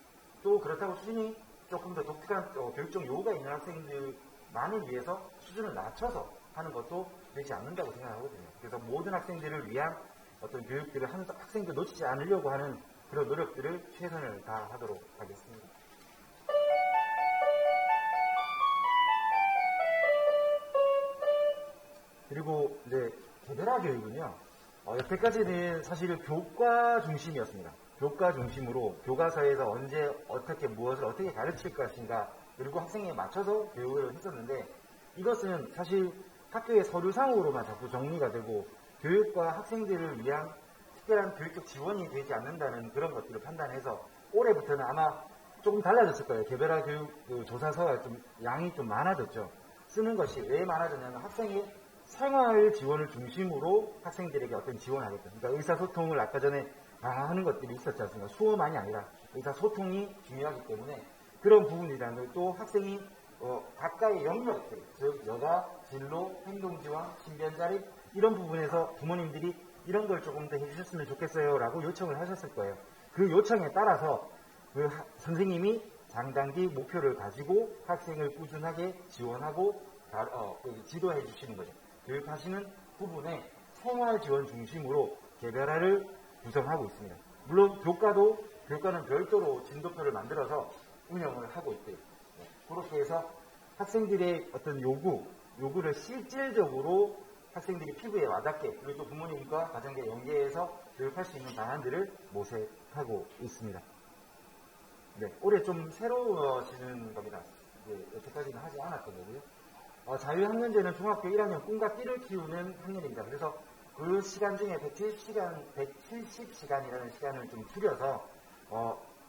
Speaker 4: 또 그렇다고 수준이 조금 더 독특한 교육적 요구가 있는 학생들만을 위해서 수준을 낮춰서 하는 것도 되지 않는다고 생각하거든요. 그래서 모든 학생들을 위한 어떤 교육들을 학생들 놓치지 않으려고 하는 그런 노력들을 최선을 다하도록 하겠습니다. 그리고 이제 개별화 교육은요. 여태까지는 사실 교과 중심이었습니다. 교과 중심으로 교과서에서 언제 어떻게 무엇을 어떻게 가르칠 것인가 그리고 학생에 맞춰서 교육을 했었는데 이것은 사실 학교의 서류상으로만 자꾸 정리가 되고 교육과 학생들을 위한 특별한 교육적 지원이 되지 않는다는 그런 것들을 판단해서 올해부터는 아마 조금 달라졌을 거예요. 개별화 교육 조사서가 좀 양이 좀 많아졌죠. 쓰는 것이 왜 많아졌냐면 학생의 생활 지원을 중심으로 학생들에게 어떤 지원을 하겠다. 그러니까 의사소통을 아까 전에 하는 것들이 있었지 않습니까? 수업만이 아니라 의사소통이 중요하기 때문에 그런 부분이라는 걸 또 학생이 각각의 영역들, 즉 여가, 진로, 행동지원, 신변자립 이런 부분에서 부모님들이 이런 걸 조금 더 해주셨으면 좋겠어요 라고 요청을 하셨을 거예요. 그 요청에 따라서 그 선생님이 장단기 목표를 가지고 학생을 꾸준하게 지원하고 지도해 주시는 거죠. 교육하시는 부분에 생활 지원 중심으로 개별화를 구성하고 있습니다. 물론 교과는 별도로 진도표를 만들어서 운영을 하고 있대요. 그렇게 해서 학생들의 어떤 요구를 실질적으로 학생들이 피부에 와닿게 그리고 또 부모님과 가정과 연계해서 교육할 수 있는 방안들을 모색하고 있습니다. 네, 올해 좀 새로워지는 겁니다. 여태까지는 하지 않았던 거고요. 자유학년제는 중학교 1학년 꿈과 끼를 키우는 학년입니다. 그래서 그 시간 중에 170시간이라는 시간을 좀 줄여서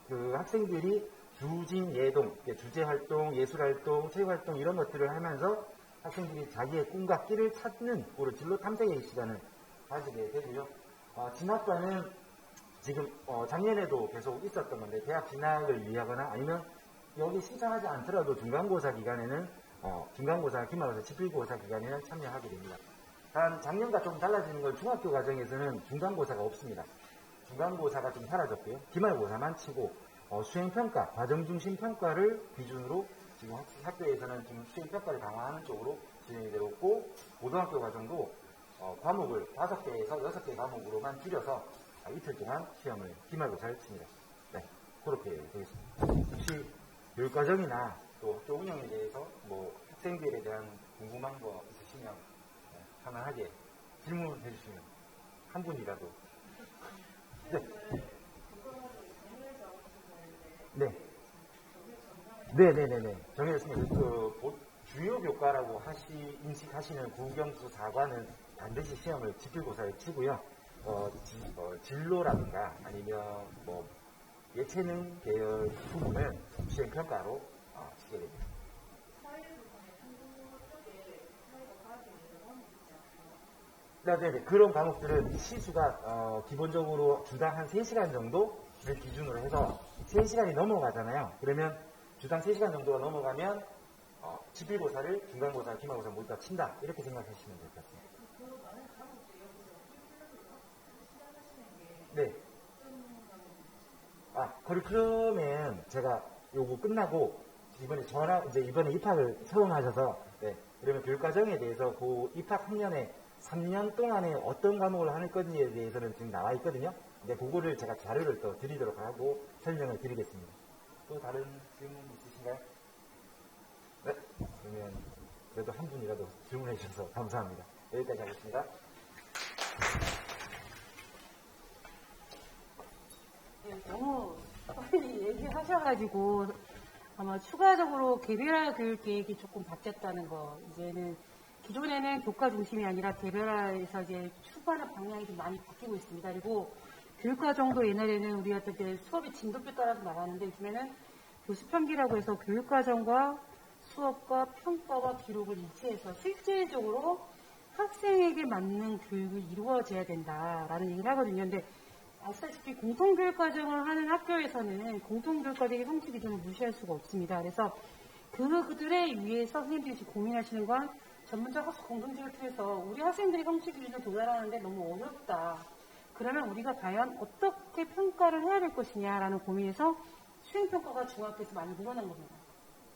Speaker 4: 그 학생들이 주진 예동, 주제활동, 예술활동, 체육활동 이런 것들을 하면서 학생들이 자기의 꿈과 끼를 찾는 그런 진로 탐색의 시간을 가지게 되고요. 진학과는 지금 작년에도 계속 있었던 건데 대학 진학을 위하거나 아니면 여기 신청하지 않더라도 중간고사 기간에는 중간고사, 기말고사, 지필고사 기간에는 참여하게 됩니다. 단 작년과 좀 달라지는 건 중학교 과정에서는 중간고사가 없습니다. 중간고사가 좀 사라졌고요. 기말고사만 치고 수행평가, 과정중심 평가를 기준으로 지금 학교에서는 지금 수행평가를 강화하는 쪽으로 진행이 되고 있고 고등학교 과정도 과목을 5개에서 6개 과목으로만 줄여서 이틀 동안 시험을 기말고사를 칩니다. 네, 그렇게 되겠습니다. 혹시 교육과정이나 또 학교 운영에 대해서 뭐 학생들에 대한 궁금한 거 있으시면 편안하게 질문해 주시면 한 분이라도. 네. 네네네네. 정해졌습니다. 주요 교과라고 인식하시는 국영수 4과는 반드시 시험을 지필고사에 치고요. 진로라든가 아니면 뭐 예체능 계열 부분은 수행평가로 치게 됩니다. 네네. 그런 과목들은 시수가 기본적으로 주당 한 3시간 정도를 기준으로 해서 3시간이 넘어가잖아요. 그러면 주당 3시간 정도가 넘어가면 지필고사를 중간고사, 기말고사 모두 다 친다. 이렇게 생각하시면 될 것 같습니다. 네. 커리큘럼은 제가 요거 끝나고 이번에 입학을 처음 하셔서 그러면 교육과정에 대해서 그 입학 학년에 3년 동안에 어떤 과목을 할 건지에 대해서는 지금 나와 있거든요. 근데 그거를 제가 자료를 또 드리도록 하고 설명을 드리겠습니다. 또 다른 질문 있으신가요? 네. 그러면 그래도 한 분이라도 질문해 주셔서 감사합니다. 여기까지 하겠습니다.
Speaker 1: 네, 너무 빨리 얘기하셔가지고 아마 추가적으로 개별화 교육 계획이 조금 바뀌었다는 거. 이제는 기존에는 교과 중심이 아니라 개별화해서 이제 추구하는 방향이 좀 많이 바뀌고 있습니다. 그리고 교육과정도 옛날에는 우리 어떤 이제 수업이 진도표 따라서 나가는데 요즘에는 교수평기라고 해서 교육과정과 수업과 평가와 기록을 일치해서 실질적으로 학생에게 맞는 교육이 이루어져야 된다라는 얘기를 하거든요. 근데 아시다시피 공통교육과정을 하는 학교에서는 공통교육과정의 성취 기준을 무시할 수가 없습니다. 그래서 그들에 의해서 선생님들이 지금 고민하시는 건 전문적 학습 공동체를 통해서 우리 학생들이 성취 기준을 도달하는데 너무 어렵다. 그러면 우리가 과연 어떻게 평가를 해야 될 것이냐라는 고민에서 수행평가가 중학교에서 많이 늘어난 겁니다.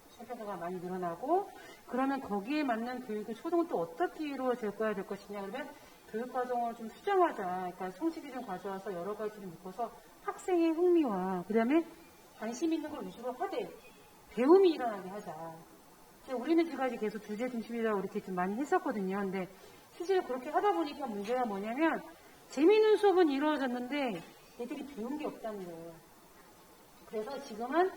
Speaker 1: 수행평가가 많이 늘어나고 그러면 거기에 맞는 교육의 초동은 또 어떻게 이루어져야 될 것이냐. 그러면 교육과정을 좀 수정하자. 그러니까 성취기준 가져와서 여러 가지를 묶어서 학생의 흥미와 그 다음에 관심 있는 걸 위주로 하되 배움이 일어나게 하자. 우리는 지금까지 계속 주제 중심이라고 이렇게 좀 많이 했었거든요. 근데 실제로 그렇게 하다 보니까 문제가 뭐냐면 재미있는 수업은 이루어졌는데 애들이 배운 게 없다는 거예요. 그래서 지금은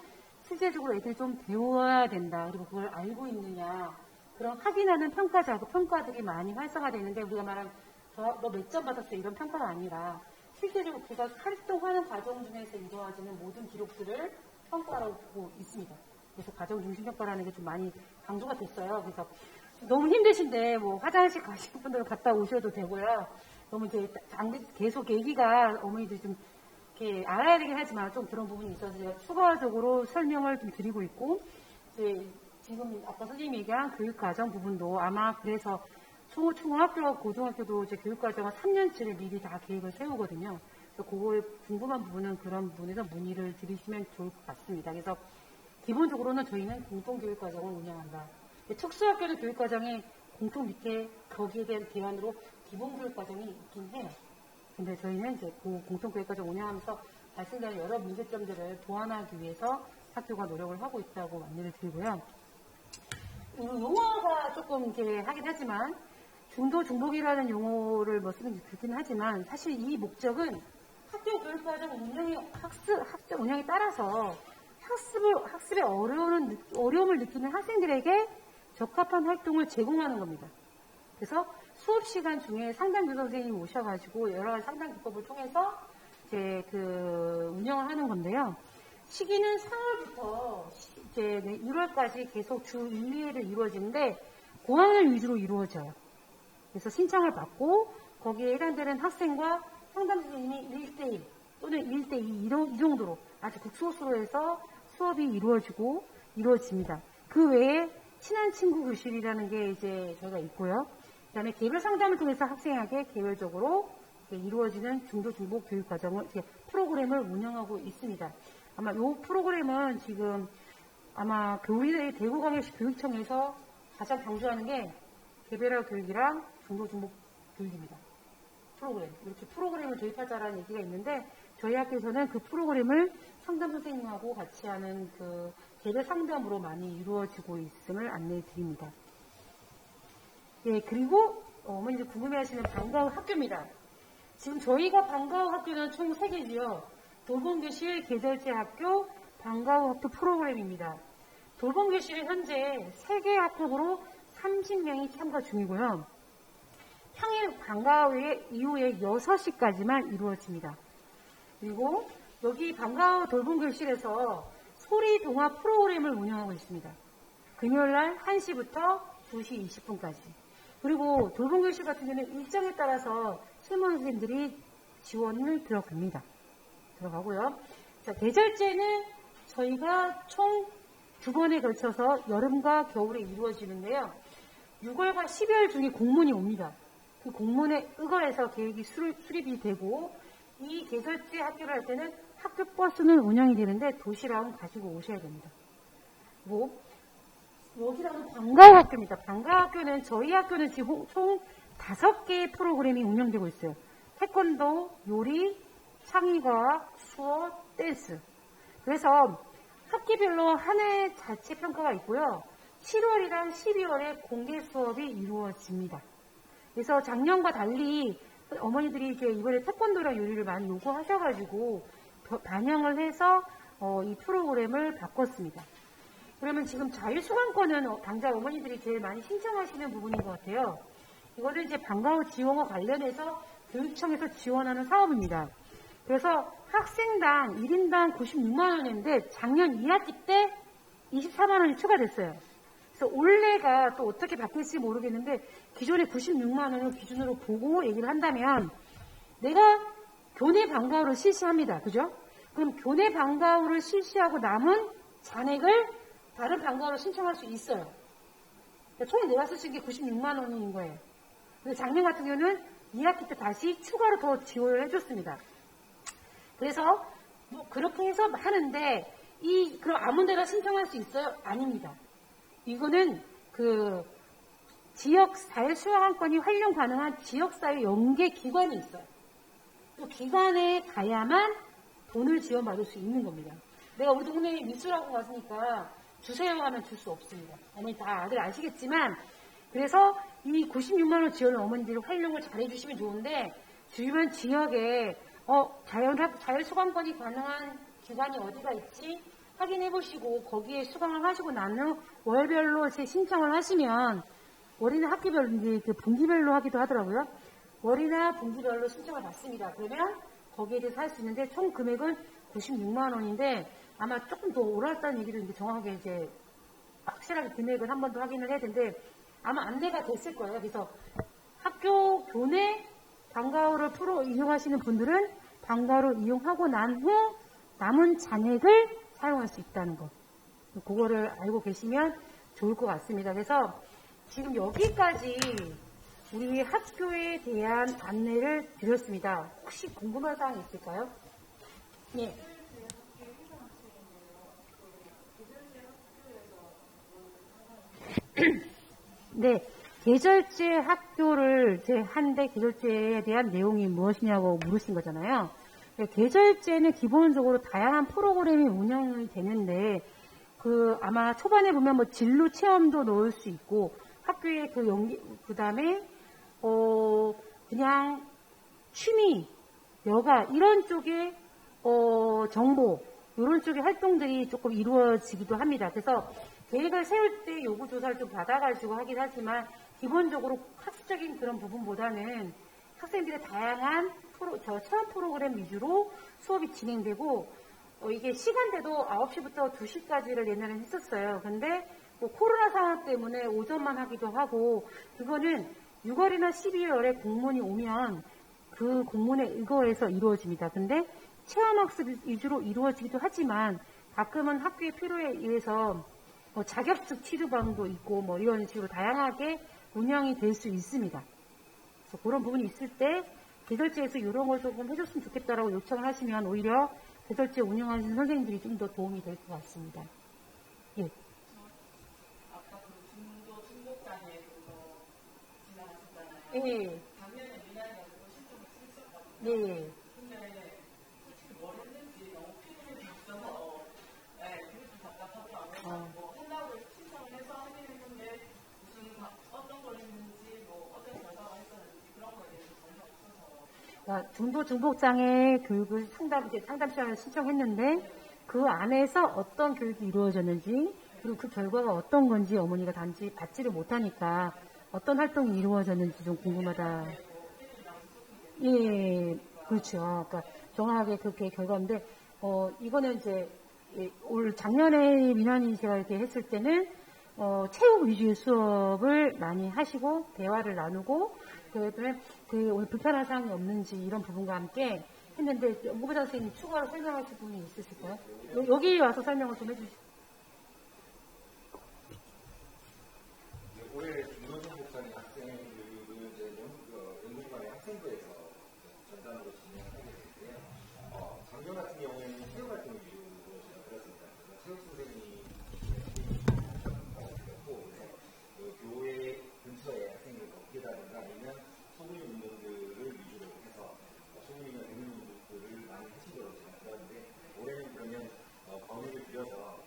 Speaker 1: 실제적으로 애들이 좀 배워야 된다. 그리고 그걸 알고 있느냐. 그런 확인하는 평가들이 많이 활성화되어 있는데 우리가 말한 너 몇 점 받았어 이런 평가가 아니라 실제적으로 그가 활동하는 과정 중에서 이루어지는 모든 기록들을 평가라고 보고 있습니다. 그래서 과정 중심 평가라는 게 좀 많이 강조가 됐어요. 그래서 너무 힘드신데 뭐 화장실 가시는 분들은 갔다 오셔도 되고요. 너무 이제 계속 얘기가 어머니들이 좀 이렇게 알아야 되긴 하지만 좀 그런 부분이 있어서 제가 추가적으로 설명을 좀 드리고 있고 이제 지금 아까 선생님이 얘기한 교육과정 부분도 아마 그래서 초등학교와 고등학교도 이제 교육과정을 3년치를 미리 다 계획을 세우거든요. 그래서 그거에 궁금한 부분은 그런 부분에서 문의를 드리시면 좋을 것 같습니다. 그래서 기본적으로는 저희는 공통교육과정을 운영한다. 특수학교는 교육과정이 공통 밑에 거기에 대한 대안으로 기본교육과정이 있긴 해요. 근데 저희는 이제 그 공통교육과정 운영하면서 발생되는 여러 문제점들을 보완하기 위해서 학교가 노력을 하고 있다고 안내를 드리고요. 용어가 조금 이렇게 하긴 하지만 중도 중복이라는 용어를 뭐 쓰는 게 그렇긴 하지만 사실 이 목적은 학교 교육과정 학습 운영에 따라서 학습에 어려움을 느끼는 학생들에게 적합한 활동을 제공하는 겁니다. 그래서 수업 시간 중에 상담교사 선생님이 오셔가지고 여러 가지 상담 기법을 통해서 이제 운영을 하는 건데요. 시기는 3월부터 이제 1월까지 계속 주 1, 2회를 이루어지는데 고학년 위주로 이루어져요. 그래서 신청을 받고 거기에 해당되는 학생과 상담 선생님이 1대1 또는 1대2 이 정도로 아주 극소수로 해서 수업이 이루어집니다. 그 외에 친한 친구 교실이라는 게 이제 저희가 있고요. 그 다음에 개별 상담을 통해서 학생에게 개별적으로 이루어지는 중도 중복 교육 과정을 프로그램을 운영하고 있습니다. 아마 이 프로그램은 지금 아마 우리 대구광역시 교육청에서 가장 강조하는 게 개별화 교육이랑 중도 중복 교육입니다. 프로그램. 이렇게 프로그램을 도입하자라는 얘기가 있는데 저희 학교에서는 그 프로그램을 상담 선생님하고 같이 하는 그 개별 상담으로 많이 이루어지고 있음을 안내해 드립니다. 예, 그리고 어머니들 궁금해하시는 방과후 학교입니다. 지금 저희가 방과후 학교는 총 3개지요. 돌봄교실, 계절제 학교, 방과후 학교 프로그램입니다. 돌봄교실은 현재 3개 학급으로 30명이 참가 중이고요. 평일 방과후 이후에 6시까지만 이루어집니다. 그리고 여기 방과후 돌봄교실에서 소리 동화 프로그램을 운영하고 있습니다. 금요일날 1시부터 2시 20분까지. 그리고 돌봄교실 같은 경우는 일정에 따라서 실무 선생님들이 지원을 들어가고요. 자, 계절제는 저희가 총 2번에 걸쳐서 여름과 겨울에 이루어지는데요. 6월과 12월 중에 공문이 옵니다. 그 공문에 의거해서 계획이 수립이 되고 이 계절제 학교를 할 때는 학교 버스는 운영이 되는데 도시락은 가지고 오셔야 됩니다. 여기라는 방과후 학교입니다. 방과후 학교는 저희 학교는 지금 총 5개의 프로그램이 운영되고 있어요. 태권도, 요리, 창의과학, 수어, 댄스. 그래서 학기별로 한 해 자체 평가가 있고요. 7월이랑 12월에 공개 수업이 이루어집니다. 그래서 작년과 달리 어머니들이 이제 이번에 태권도랑 요리를 많이 요구하셔가지고 반영을 해서 이 프로그램을 바꿨습니다. 그러면 지금 자유수강권은 당장 어머니들이 제일 많이 신청하시는 부분인 것 같아요. 이거는 이제 방과후 지원과 관련해서 교육청에서 지원하는 사업입니다. 그래서 학생당 1인당 96만 원인데 작년 2학기 때 24만 원이 추가됐어요. 그래서 올해가 또 어떻게 바뀔지 모르겠는데 기존에 96만 원을 기준으로 보고 얘기를 한다면 내가 교내 방과후를 실시합니다. 그죠? 그럼 교내 방과후를 실시하고 남은 잔액을 다른 방과후로 신청할 수 있어요. 그러니까 총 내가 쓰신 게 96만 원인 거예요. 근데 작년 같은 경우는 2학기 때 다시 추가로 더 지원을 해줬습니다. 그래서 뭐 그렇게 해서 하는데 그럼 아무 데나 신청할 수 있어요? 아닙니다. 이거는 그 지역사회 수강권이 활용 가능한 지역사회 연계 기관이 있어요. 그 기관에 가야만 돈을 지원받을 수 있는 겁니다. 내가 우리 동네에 미술학원 갔으니까 주세요 하면 줄 수 없습니다. 어머니 다 아들 아시겠지만 그래서 이 96만 원 지원을 어머니들이 활용을 잘 해주시면 좋은데 주변 지역에 자율수강권이 가능한 기관이 어디가 있지? 확인해 보시고 거기에 수강을 하시고 난 후 월별로 제 신청을 하시면 월이나 학기별로 이제 그 분기별로 하기도 하더라고요. 월이나 분기별로 신청을 받습니다. 그러면 거기에 대해서 할 수 있는데 총 금액은 96만 원인데 아마 조금 더 올랐다는 얘기도 이제 정확하게 이제 확실하게 금액을 한 번 더 확인을 해야 되는데 아마 안내가 됐을 거예요. 그래서 학교 교내 방과후를 이용하시는 분들은 방과후를 이용하고 난 후 남은 잔액을 사용할 수 있다는 것. 그거를 알고 계시면 좋을 것 같습니다. 그래서 지금 여기까지 우리 학교에 대한 안내를 드렸습니다. 혹시 궁금한 사항 있을까요? 네. 네. 계절제 학교를 한데 계절제에 대한 내용이 무엇이냐고 물으신 거잖아요. 계절제는 기본적으로 다양한 프로그램이 운영이 되는데 아마 초반에 보면 뭐 진로 체험도 넣을 수 있고 학교에 그다음에 그냥 취미, 여가 이런 쪽에 정보 이런 쪽의 활동들이 조금 이루어지기도 합니다. 그래서 계획을 세울 때 요구조사를 좀 받아가지고 하긴 하지만 기본적으로 학습적인 그런 부분보다는 학생들의 다양한 체험 프로그램 위주로 수업이 진행되고 이게 시간대도 9시부터 2시까지를 옛날에는 했었어요. 근데 뭐 코로나 상황 때문에 오전만 하기도 하고 그거는 6월이나 12월에 공문이 오면 그 공문에 의거해서 이루어집니다. 근데 체험학습 위주로 이루어지기도 하지만 가끔은 학교의 필요에 의해서 자격증 취득방도 있고 뭐 이런 식으로 다양하게 운영이 될 수 있습니다. 그래서 그런 부분이 있을 때 계절제에서 이런 걸 조금 해줬으면 좋겠다라고 요청을 하시면 오히려 계절제 운영하시는 선생님들이 좀 더 도움이 될 것 같습니다. 예.
Speaker 5: 아까 그 중도 중복장애 그거 지나가셨잖아요.
Speaker 1: 예.
Speaker 5: 작년에 미나리가지고 신청을 쓰셨거든요.
Speaker 1: 네.
Speaker 5: 근데 솔직히 뭘 했는지 너무 피곤해 있어서 그게 좀 답답하더라고요. 뭐 한다고 해서 신청을 해서 하긴 했는데 무슨 어떤 걸 했는지 뭐 어떤 결과가 있었는지 그런 거에 대해서 전혀 없어서
Speaker 1: 중도 중복장애 교육을 상담 시간을 신청했는데 그 안에서 어떤 교육이 이루어졌는지 그리고 그 결과가 어떤 건지 어머니가 단지 받지를 못하니까 어떤 활동이 이루어졌는지 좀 궁금하다. 예, 그렇죠. 그러니까 정확하게 그렇게 결과인데 이거는 이제 올 작년에 민환이 제가 이렇게 했을 때는 체육 위주의 수업을 많이 하시고 대화를 나누고 그다음에 오늘 불편한 사항이 없는지 이런 부분과 함께 했는데 연구부장 선생님 추가로 설명하실 부분이 있으실까요? 여기 와서 설명을 좀 해주시죠.
Speaker 4: 올해 중도전복장애 학생 교육을 이제 연구기관의 학생부에서 전담으로 진행하게 되는데요. 작년 같은 경우에는 체육 활동 위주로 진행했습니다. 체육 선생님이 하셨고, 그 교회 근처에 학생들을 걷게다든가 아니면 소그룹 운동들을 위주로 해서 소그룹이나 대문 운동들을 많이 하시도록 제가 하는데 올해는 그러면 범위를 줄여서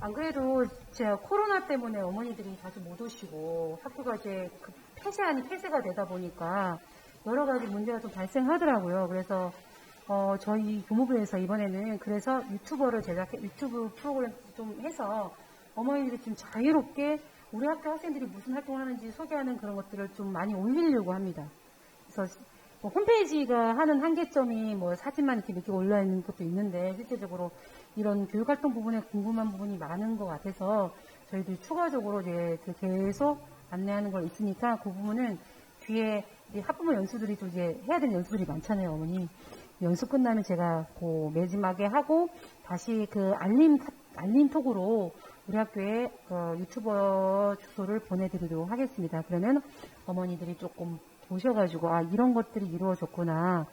Speaker 1: 안 그래도 제가 코로나 때문에 어머니들이 자주 못 오시고 학교가 이제 그 폐쇄 아닌 폐쇄가 되다 보니까 여러 가지 문제가 좀 발생하더라고요. 그래서 저희 교무부에서 이번에는 그래서 유튜브 프로그램 좀 해서 어머니들이 좀 자유롭게 우리 학교 학생들이 무슨 활동을 하는지 소개하는 그런 것들을 좀 많이 올리려고 합니다. 그래서 홈페이지가 하는 한계점이 사진만 이렇게 몇 개 올라있는 것도 있는데 실제적으로 이런 교육활동 부분에 궁금한 부분이 많은 것 같아서 저희들이 추가적으로 이제 계속 안내하는 걸 있으니까 그 부분은 뒤에 학부모 연수들이 또 이제 해야 되는 연수들이 많잖아요, 어머니. 연수 끝나면 제가 그 마지막에 하고 다시 그 알림톡으로 우리 학교에 유튜버 주소를 보내드리도록 하겠습니다. 그러면 어머니들이 조금 보셔가지고 이런 것들이 이루어졌구나.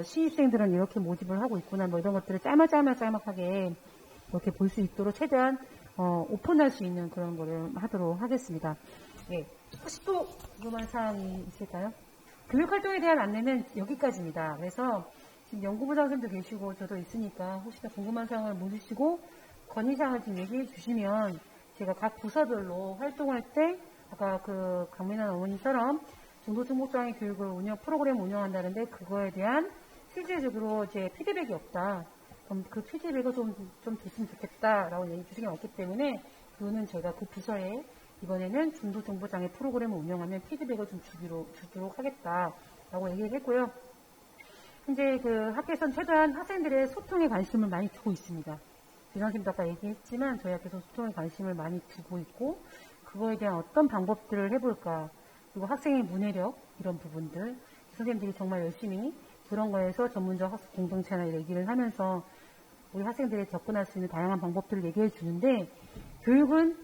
Speaker 1: 신입생들은 이렇게 모집을 하고 있구나. 이런 것들을 짤막하게 이렇게 볼 수 있도록 최대한 오픈할 수 있는 그런 거를 하도록 하겠습니다. 예. 혹시 또 궁금한 사항이 있을까요? 교육활동에 대한 안내는 여기까지입니다. 그래서 지금 연구부 선생님도 계시고 저도 있으니까 혹시나 궁금한 사항을 물으시고 건의사항을 좀 얘기해 주시면 제가 각 부서별로 활동할 때 아까 그 강민환 어머니처럼 중도중복장애 교육을 프로그램 운영한다는데 그거에 대한 실질적으로 이제 피드백이 없다. 그럼 그 피드백을 좀 줬으면 좋겠다라고 얘기 주시는 게 없기 때문에 그거는 제가 그 부서에 이번에는 중도정보장애 프로그램을 운영하면 피드백을 좀 주도록 하겠다라고 얘기를 했고요. 현재 그 학교에서는 최대한 학생들의 소통에 관심을 많이 두고 있습니다. 선생님도 아까 얘기했지만 저희 학교에서 소통에 관심을 많이 두고 있고 그거에 대한 어떤 방법들을 해볼까 그리고 학생의 문해력 이런 부분들 선생님들이 정말 열심히 그런 거에서 전문적 학습 공동체나 얘기를 하면서 우리 학생들이 접근할 수 있는 다양한 방법들을 얘기해 주는데 교육은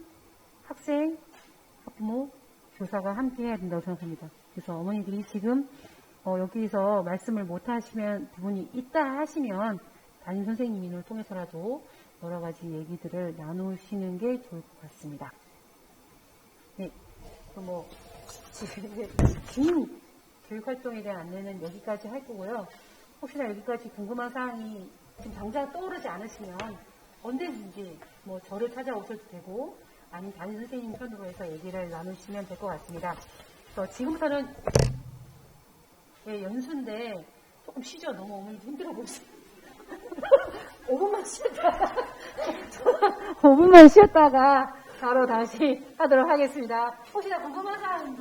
Speaker 1: 학생, 학부모, 교사가 함께 해야 된다고 생각합니다. 그래서 어머니들이 지금 여기서 말씀을 못 하시면 부분이 있다 하시면 담임 선생님을 통해서라도 여러 가지 얘기들을 나누시는 게 좋을 것 같습니다. 네, 그럼 긴 교육활동에 대한 안내는 여기까지 할 거고요. 혹시나 여기까지 궁금한 사항이 지금 당장 떠오르지 않으시면 언제든지 저를 찾아오셔도 되고 아니면 담임 선생님 편으로 해서 얘기를 나누시면 될 것 같습니다. 그래서 지금부터는 연수인데 조금 쉬죠. 너무 어머니 힘들어 보이세요. 5분만 쉬었다가 바로 다시 하도록 하겠습니다. 혹시나 궁금한 사항